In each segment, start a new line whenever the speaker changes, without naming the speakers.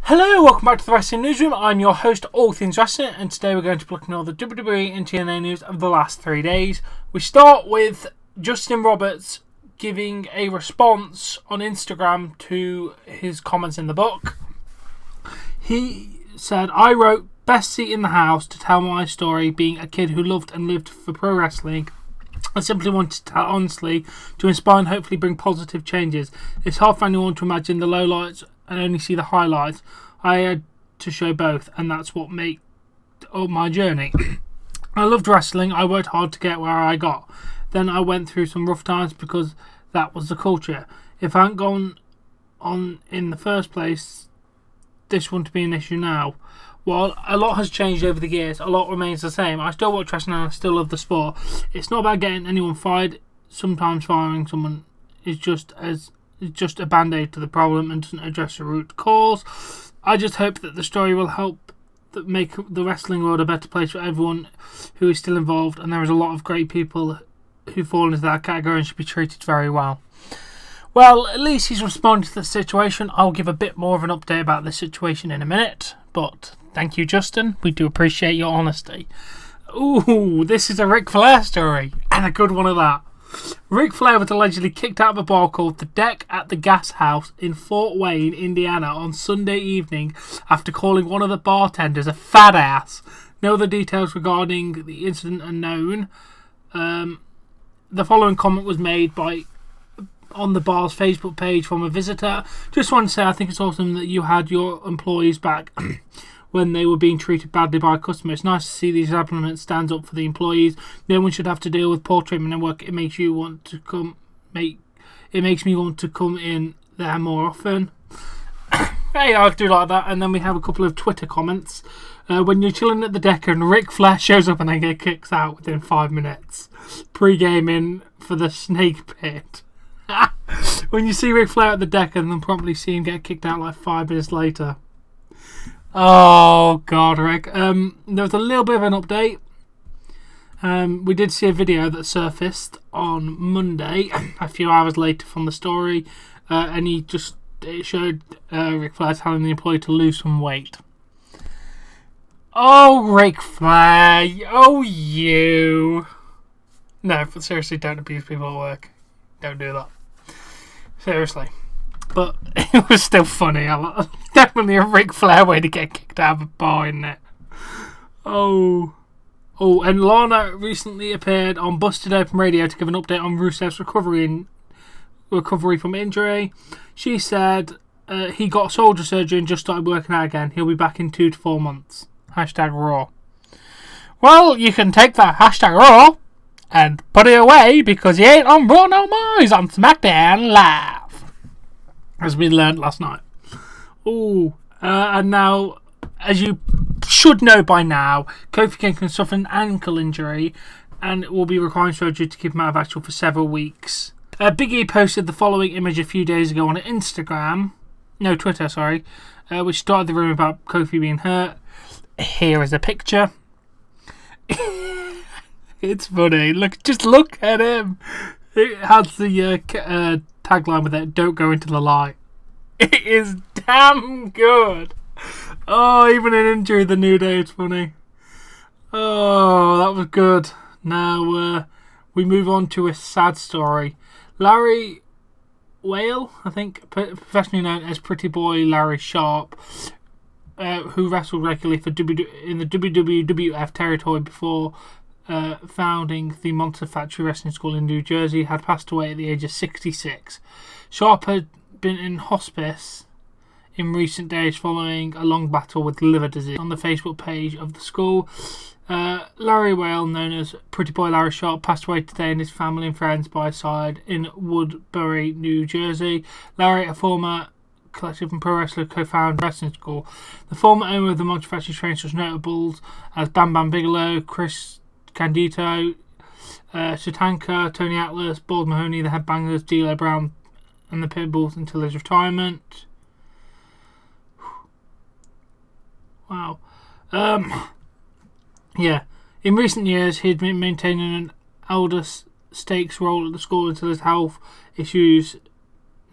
Hello, welcome back to the Wrestling Newsroom. I'm your host, All Things Wrestling, and today we're going to be looking at all the WWE and TNA news of the last 3 days. We start with Justin Roberts giving a response on Instagram to his comments in the book. He said, I wrote Best Seat in the House to tell my story being a kid who loved and lived for pro wrestling. I simply wanted to tell honestly to inspire and hopefully bring positive changes. It's hard for anyone to imagine the lowlights and only see the highlights. I had to show both, and that's what made up my journey. I loved wrestling. I worked hard to get where I got. Then I went through some rough times because that was the culture. If I hadn't gone on in the first place, this wouldn't be an issue now. While a lot has changed over the years, a lot remains the same. I still watch wrestling and I still love the sport. It's not about getting anyone fired. Sometimes firing someone is just a band-aid to the problem and doesn't address the root cause. I just hope that the story will help make the wrestling world a better place for everyone who is still involved, and there is a lot of great people who fall into that category and should be treated very well. Well, at least he's responded to the situation. I'll give a bit more of an update about this situation in a minute, but thank you, Justin. We do appreciate your honesty. Ooh, this is a Ric Flair story, and a good one of that. Ric Flair was allegedly kicked out of a bar called The Deck at the Gas House in Fort Wayne, Indiana on Sunday evening after calling one of the bartenders a fat ass. No other details regarding the incident are known. The following comment was made on the bar's Facebook page from a visitor. Just want to say I think it's awesome that you had your employees back when they were being treated badly by a customer. It's nice to see these establishments stand up for the employees. No one should have to deal with poor treatment at work. It makes me want to come in there more often. Hey, I do like that. And then we have a couple of Twitter comments. When you're chilling at the deck and Ric Flair shows up and then get kicked out within 5 minutes. Pre-gaming for the snake pit. When you see Ric Flair at the deck and then promptly see him get kicked out like 5 minutes later. Oh God, Rick. There was a little bit of an update. We did see a video that surfaced on Monday, a few hours later from the story, and it showed Ric Flair telling the employee to lose some weight. Oh, Ric Flair! Oh, you! No, but seriously, don't abuse people at work. Don't do that. Seriously. But it was still funny. Definitely a Ric Flair way to get kicked out of a bar, isn't it? Oh, and Lana recently appeared on Busted Open Radio to give an update on Rusev's recovery from injury. She said he got shoulder surgery and just started working out again. He'll be back in 2 to 4 months. #Raw. Well, you can take that #Raw and put it away because he ain't on Raw no more. He's on SmackDown Live. As we learned last night. And now, as you should know by now, Kofi Kingston suffered an ankle injury and will be requiring surgery to keep him out of action for several weeks. Big E posted the following image a few days ago on Twitter, which started the rumour about Kofi being hurt. Here is a picture. It's funny. Just look at him. It has the tagline with it, don't go into the light. It is damn good. Oh, even in injury, the New Day is funny. Oh, that was good. Now, we move on to a sad story. Larry Whale, I think, professionally known as Pretty Boy Larry Sharp, who wrestled regularly in the WWF territory before founding the Monster Factory Wrestling School in New Jersey, had passed away at the age of 66. Sharp had been in hospice in recent days following a long battle with liver disease. On the Facebook page of the school, Larry Whale, known as Pretty Boy Larry Sharp, passed away today, and his family and friends by his side in Woodbury, New Jersey. Larry, a former collective and pro wrestler, co-founded wrestling school. The former owner of the Monster Factory trained such notables as Bam Bam Bigelow, Chris Candido, Shatanka, Tony Atlas, Bald Mahoney, the Headbangers, D'Lo Brown, and the Pitbulls until his retirement. Wow. Yeah. In recent years, he had been maintaining an elder stakes role at the school until his health issues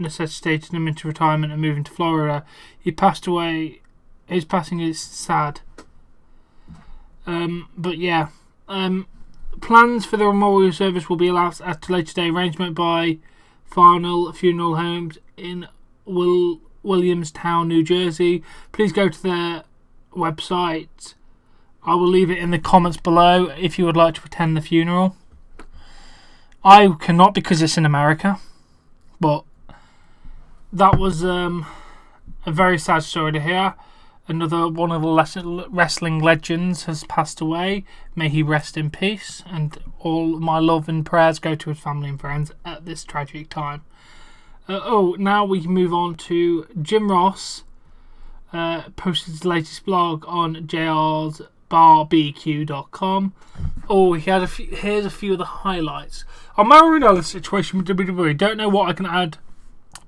necessitated him into retirement and moving to Florida. He passed away. His passing is sad. But yeah. Plans for the memorial service will be announced at a later day arrangement by Farnell Funeral Homes in Williamstown, New Jersey. Please go to their website. I will leave it in the comments below if you would like to attend the funeral. I cannot because it's in America. But that was a very sad story to hear. Another one of the wrestling legends has passed away. May he rest in peace. And all my love and prayers go to his family and friends at this tragic time. Now we can move on to Jim Ross. Posted his latest blog on jrsbarbq.com. He had here's a few of the highlights. On Mauro Ranallo's situation with WWE, don't know what I can add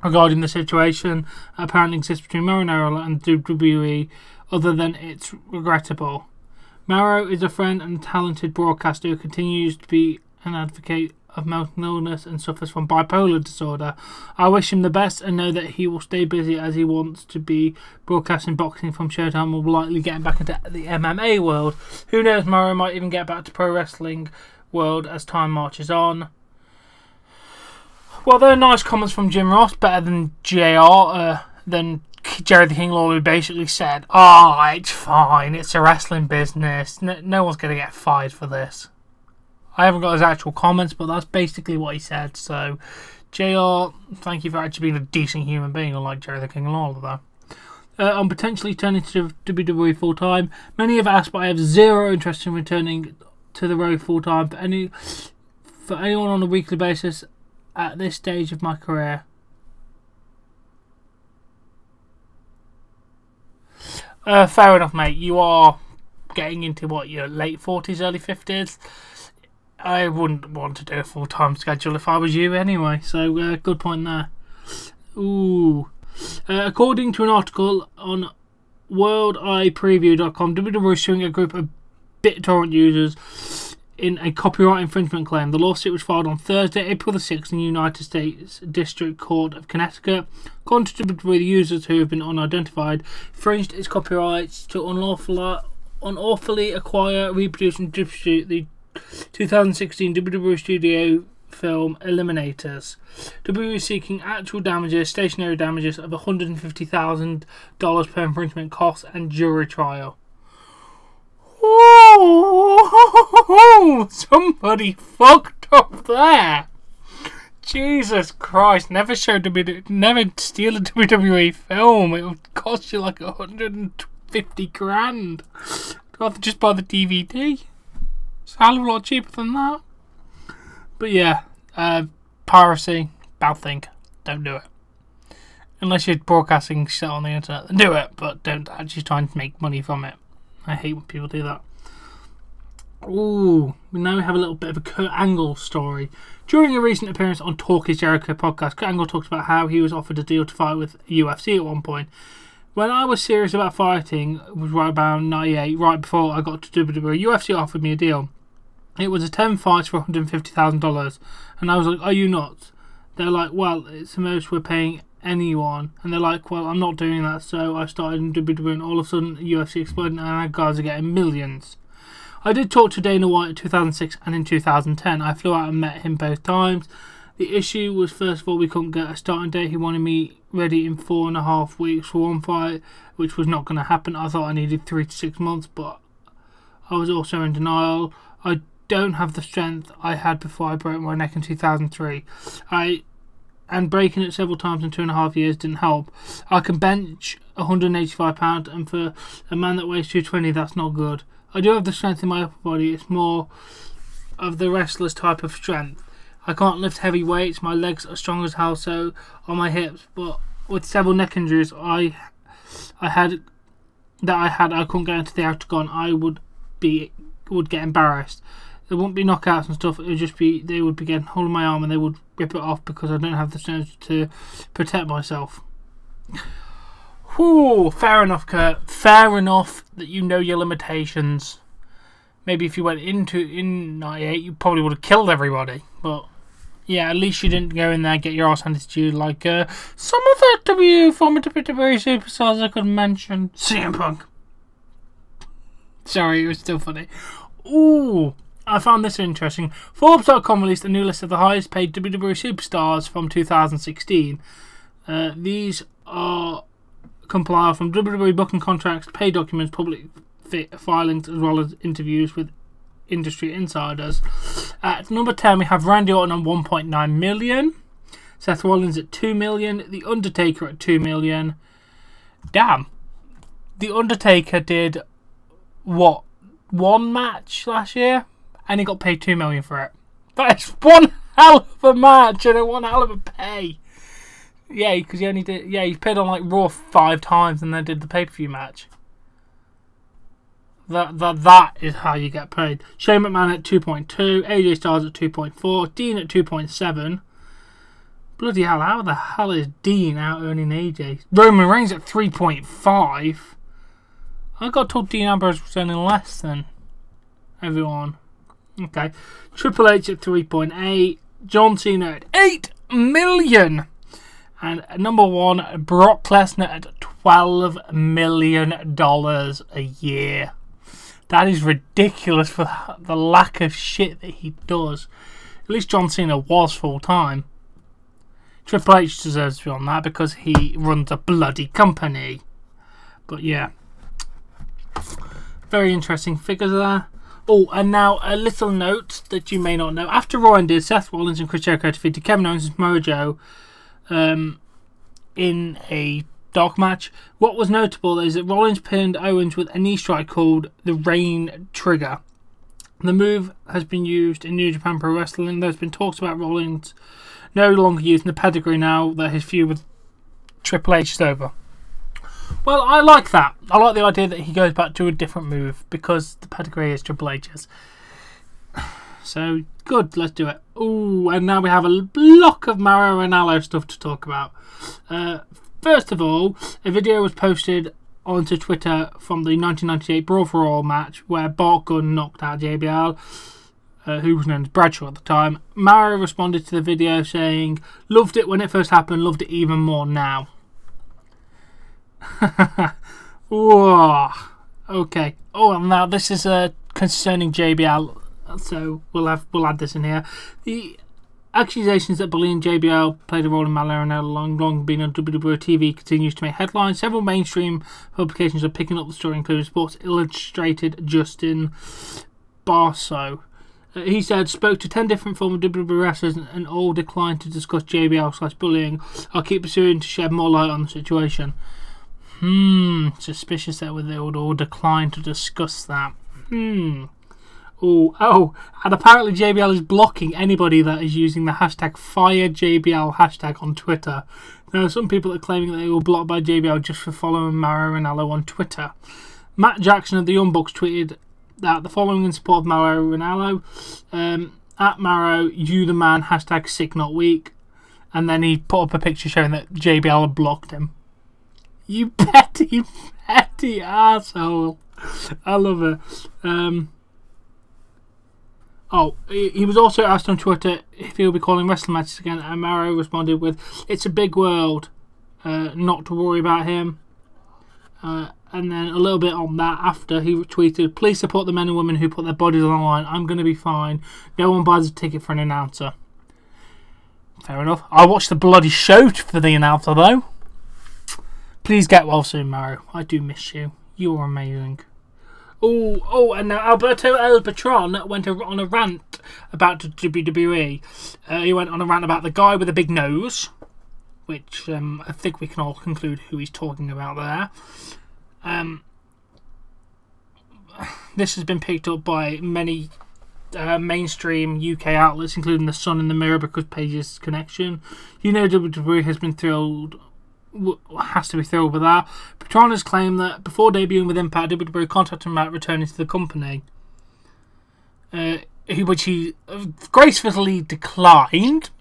regarding the situation that apparently exists between Mauro Ranallo and WWE, other than it's regrettable. Mauro is a friend and talented broadcaster who continues to be an advocate of mental illness and suffers from bipolar disorder. I wish him the best and know that he will stay busy as he wants to be broadcasting boxing from Showtime and will likely get back into the MMA world. Who knows, Mauro might even get back to pro wrestling world as time marches on. Well, there are nice comments from Jim Ross, better than than Jerry the King Lawler, who basically said, it's fine, it's a wrestling business, no one's going to get fired for this. I haven't got his actual comments, but that's basically what he said. So, JR, thank you for actually being a decent human being, unlike Jerry the King Lawler, though. I'm potentially turning to WWE full-time. Many have asked, but I have zero interest in returning to the road full-time for anyone on a weekly basis at this stage of my career. Fair enough, mate. You are getting into your late 40s, early 50s. I wouldn't want to do a full-time schedule if I was you anyway. So, good point there. According to an article on worldipreview.com, WWE is suing a group of BitTorrent users in a copyright infringement claim. The lawsuit was filed on Thursday, April the 6th in the United States District Court of Connecticut. According to WWE, the users, who have been unidentified, infringed its copyrights to unlawfully acquire, reproduce and distribute the 2016 WWE Studio film Eliminators. WWE is seeking actual damages, stationary damages of $150,000 per infringement costs and jury trial. Oh, somebody fucked up there. Jesus Christ! Never steal a WWE film. It would cost you like 150 grand. I'd rather just buy the DVD. It's a hell of a lot cheaper than that. But yeah, piracy, bad thing. Don't do it. Unless you're broadcasting shit on the internet, then do it. But don't actually try and make money from it. I hate when people do that. Now we have a little bit of a Kurt Angle story. During a recent appearance on Talk Is Jericho podcast, Kurt Angle talked about how he was offered a deal to fight with UFC at one point. When I was serious about fighting, it was right about 98, right before I got to WWE, UFC offered me a deal. It was a 10 fights for $150,000. And I was like, are you not? They're like, well, it's the most we're paying anyone. And they're like, well, I'm not doing that. So I started in WWE and all of a sudden UFC exploded and our guys are getting millions. I did talk to Dana White in 2006 and in 2010. I flew out and met him both times. The issue was, first of all, we couldn't get a starting date. He wanted me ready in 4.5 weeks for one fight, which was not going to happen. I thought I needed 3 to 6 months, but I was also in denial. I don't have the strength I had before I broke my neck in 2003. And breaking it several times in 2.5 years didn't help. I can bench 185 pounds, and for a man that weighs 220, that's not good. I do have the strength in my upper body. It's more of the wrestler's type of strength. I can't lift heavy weights. My legs are strong as hell, so on my hips. But with several neck injuries I couldn't get into the octagon. I would get embarrassed. There wouldn't be knockouts and stuff. It would just be, they would be getting hold of my arm and they would rip it off because I don't have the strength to protect myself. Whew, fair enough, Kurt. Fair enough that you know your limitations. Maybe if you went in 98, you probably would have killed everybody. But Yeah, at least you didn't go in there and get your ass handed to you like some other former WWE superstars I could mention. CM Punk. Sorry, it was still funny. Ooh, I found this interesting. Forbes.com released a new list of the highest paid WWE superstars from 2016. These are compiled from WWE booking contracts, pay documents, public filings, as well as interviews with industry insiders. At number 10 we have Randy Orton on 1.9 million, Seth Rollins at 2 million, The Undertaker at 2 million. Damn, The Undertaker did what, one match last year and he got paid 2 million for it. That is one hell of a match and one hell of a pay. Yeah, because he only did, yeah, he paid on like Raw 5 times and then did the pay-per-view match. That is how you get paid. Shane McMahon at 2.2, AJ Styles at 2.4, Dean at 2.7. Bloody hell, how the hell is Dean out earning AJ? Roman Reigns at 3.5. I got told Dean Ambrose was earning less than everyone. Okay. Triple H at 3.8, John Cena at 8 million. And number 1, Brock Lesnar at $12 million a year. That is ridiculous for the lack of shit that he does. At least John Cena was full time. Triple H deserves to be on that because he runs a bloody company. But yeah, very interesting figures there. Oh, and now a little note that you may not know. After Raw ended, Seth Rollins and Chris Jericho defeated Kevin Owens and Mojo in a dark match. What was notable is that Rollins pinned Owens with a knee strike called the Rain Trigger. The move has been used in New Japan Pro Wrestling. There's been talks about Rollins no longer using the pedigree now that his feud with Triple H is over. Well, I like that. I like the idea that he goes back to a different move because the pedigree is Triple H's. So, good, let's do it. Ooh, and now we have a block of Mauro Ranallo stuff to talk about. First of all, a video was posted onto Twitter from the 1998 Brawl for All match where Bart Gunn knocked out JBL, who was known as Bradshaw at the time. Mauro responded to the video saying, "Loved it when it first happened, loved it even more now." Whoa. Okay. Oh, and now this is concerning JBL, so we'll add this in here. The accusations that Bully and JBL played a role in Mauro long been on WWE TV continues to make headlines. Several mainstream publications are picking up the story, including Sports Illustrated Justin Barso. He said, spoke to 10 different former WWE wrestlers and all declined to discuss JBL/bullying. I'll keep pursuing to shed more light on the situation. Suspicious that they would all decline to discuss that. Oh, and apparently JBL is blocking anybody that is using the hashtag FireJBL hashtag on Twitter. There are some people that are claiming that they were blocked by JBL just for following Mauro Ranallo on Twitter. Matt Jackson of the Young Bucks tweeted that the following in support of Mauro Ranallo. At Mauro, you the man, hashtag sick not weak. And then he put up a picture showing that JBL had blocked him. You petty, petty asshole. I love it. He was also asked on Twitter if he'll be calling wrestling matches again, and Mauro responded with, "It's a big world, not to worry about him." And then a little bit on that after, he tweeted, "Please support the men and women who put their bodies on the line. I'm going to be fine. No one buys a ticket for an announcer." Fair enough. I watched the bloody show for the announcer though. Please get well soon, Mauro. I do miss you. You're amazing. Oh, and now Alberto El Patron went on a rant about WWE. He went on a rant about the guy with the big nose, which I think we can all conclude who he's talking about there. This has been picked up by many mainstream UK outlets, including The Sun and The Mirror, because Paige's connection. You know, WWE has to be thrilled with that. Patron has claimed that before debuting with Impact, WWE contacted him about returning to the company, which he gracefully declined.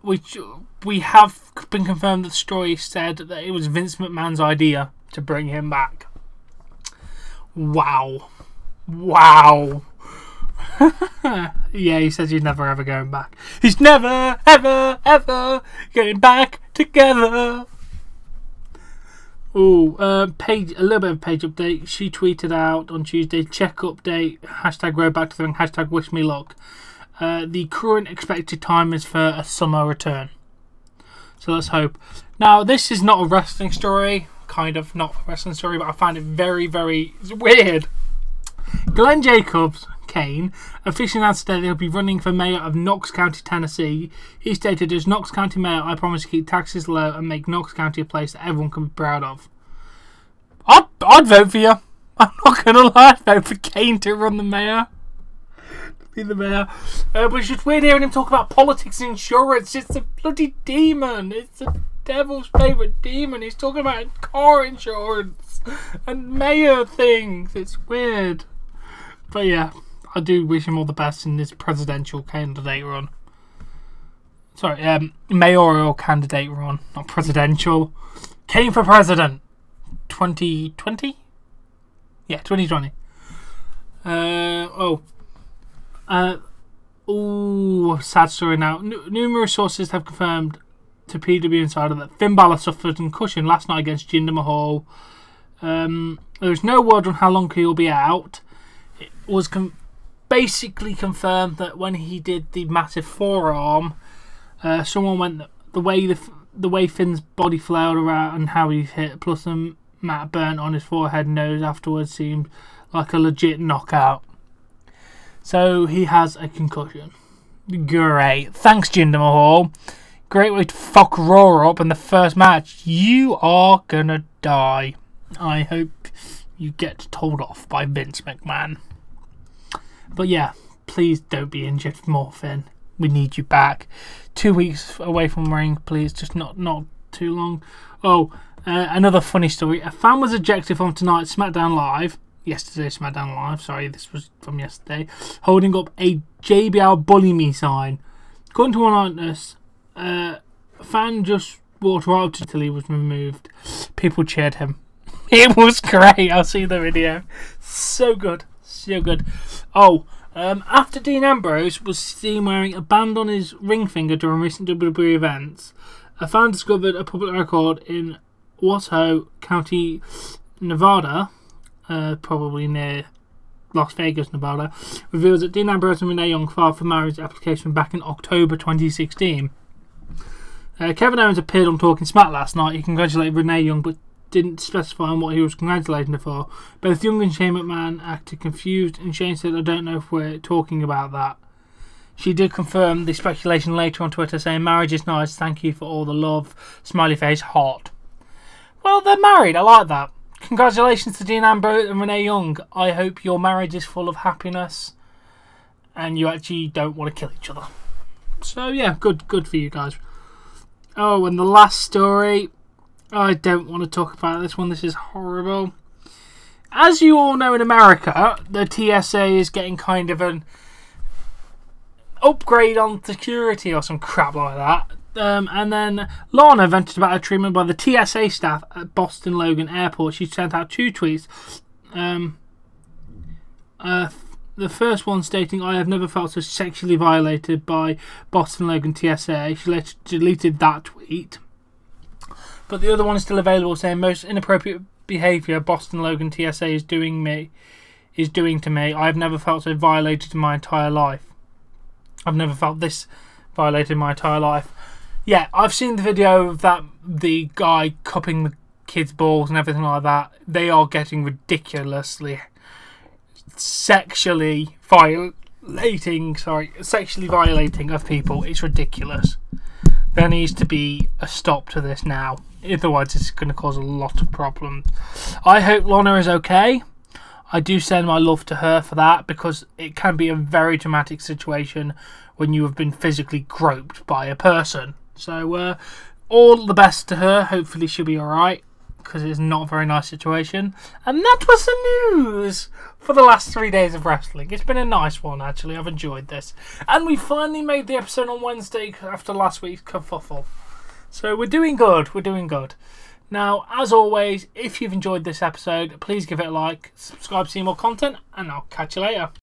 Which we have been confirmed that the story said that it was Vince McMahon's idea to bring him back. Wow. Yeah, he says he's never ever going back. He's never ever ever getting back together. Ooh, a little bit of page update. She tweeted out on Tuesday, check update, hashtag road back to the ring, hashtag wish me luck. The current expected time is for a summer return. So let's hope. Now, this is not a wrestling story. Kind of not a wrestling story, but I find it very, very weird. Glenn Jacobs, Kane, officially announced today he'll be running for mayor of Knox County, Tennessee. He stated, as Knox County mayor, I promise to keep taxes low and make Knox County a place that everyone can be proud of. I'd vote for you. I'm not going to lie, I'd vote for Kane to run the mayor. Be the mayor. But it's just weird hearing him talk about politics and insurance. It's a bloody demon. It's the devil's favourite demon. He's talking about car insurance and mayor things. It's weird. But yeah, I do wish him all the best in this presidential candidate run. Sorry, mayoral candidate run, not presidential. Came for president. 2020? Yeah, 2020. Sad story now. Numerous sources have confirmed to PW Insider that Finn Balor suffered a concussion last night against Jinder Mahal. There is no word on how long he will be out. It was basically confirmed that when he did the massive forearm, someone went the way Finn's body flailed around and how he hit, plus the mat burnt on his forehead and nose afterwards seemed like a legit knockout. So he has a concussion. Great. Thanks, Jinder Mahal. Great way to fuck Raw up in the first match. You are gonna die. I hope you get told off by Vince McMahon. But yeah, please don't be injured more, Finn. We need you back. 2 weeks away from ring, please. Just not too long. Another funny story. A fan was ejected from tonight's SmackDown Live. Yesterday's SmackDown Live. Sorry, this was from yesterday. Holding up a JBL Bully Me sign. According to one eyewitness, a fan just walked right up until he was removed. People cheered him. It was great. I'll see the video. So good. So good. After Dean Ambrose was seen wearing a band on his ring finger during recent WWE events, a fan discovered a public record in Washoe County, Nevada, probably near Las Vegas, Nevada, reveals that Dean Ambrose and Renee Young filed for marriage application back in October 2016. Kevin Owens appeared on Talking Smack last night. He congratulated Renee Young, but didn't specify on what he was congratulating her for. Both Young and Shane McMahon acted confused, and Shane said, I don't know if we're talking about that. She did confirm the speculation later on Twitter, saying, marriage is nice, thank you for all the love, smiley face, hot. Well, they're married, I like that. Congratulations to Dean Ambrose and Renee Young. I hope your marriage is full of happiness and you actually don't want to kill each other. So yeah, good for you guys. Oh, and the last story, I don't want to talk about this one. This is horrible. As you all know, in America, the TSA is getting kind of an upgrade on security or some crap like that. And then Lana vented about her treatment by the TSA staff at Boston Logan Airport. She sent out 2 tweets. The first one stating, I have never felt so sexually violated by Boston Logan TSA. She later deleted that tweet. But the other one is still available, saying, most inappropriate behaviour Boston Logan TSA is doing to me. I have never felt so violated in my entire life. I've never felt this violated in my entire life. Yeah, I've seen the video of the guy cupping the kids' balls and everything like that. They are getting ridiculously sexually violating of people. It's ridiculous. There needs to be a stop to this now. Otherwise, it's going to cause a lot of problems. I hope Lana is okay. I do send my love to her for that, because it can be a very dramatic situation when you have been physically groped by a person. So, all the best to her. Hopefully she'll be alright, because it's not a very nice situation. And that was the news for the last 3 days of wrestling. It's been a nice one, actually. I've enjoyed this. And we finally made the episode on Wednesday after last week's kerfuffle. So we're doing good. We're doing good. Now, as always, if you've enjoyed this episode, please give it a like, subscribe to see more content, and I'll catch you later.